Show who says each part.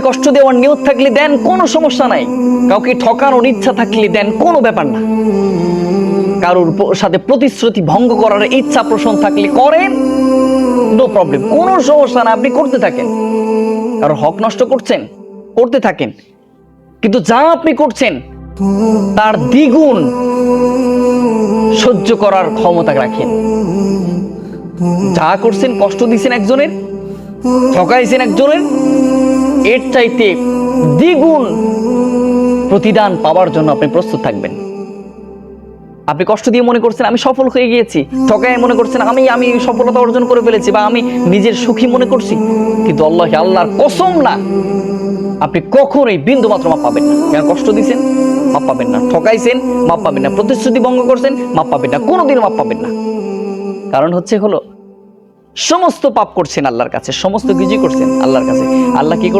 Speaker 1: কষ্ট দেওয়ার নিয়ত থাকলে দেন, কোনো সমস্যা নাই। কাউকে ঠকানোর ইচ্ছা থাকলে দেন, কোনো ব্যাপার না। কারোর সাথে প্রতিশ্রুতি ভঙ্গ করার ইচ্ছা পোষণ থাকলে করেন, নো প্রবলেম, কোনো সমস্যা না। আপনি করতে থাকেন। কারোর হক নষ্ট করছেন, করতে থাকেন, কিন্তু যা আপনি করছেন তার দ্বিগুণ সহ্য করার ক্ষমতা রাখেন। যা করছেন, কষ্ট দিচ্ছেন একজনের, ঠকাইছেন একজনের, এর চাইতে দ্বিগুণ প্রতিদান পাওয়ার জন্য আপনি প্রস্তুত থাকবেন। আপনি কষ্ট দিয়ে মনে করছেন আমি সফল হয়ে গিয়েছি, ঠকায় মনে করছেন আমি সফলতা অর্জন করে ফেলেছি, বা আমি নিজের সুখী মনে করছি, কিন্তু আল্লাহর কসম না, আপনি কখনোই বিন্দু মাত্র মাপ পাবেন না। কেন? কষ্ট দিয়েছেন, মাপ পাবেন না। ঠকাইছেন, মাপ পাবেন না। প্রতিশ্রুতি ভঙ্গ করছেন, মাপ পাবেন না। কোনোদিনও মাপ পাবেন না। কারণ হলো সমস্ত পাপ করছেন আল্লাহর কাছে, সমস্ত কিছুই করছেন আল্লাহর কাছে। আল্লাহ কি করবেন?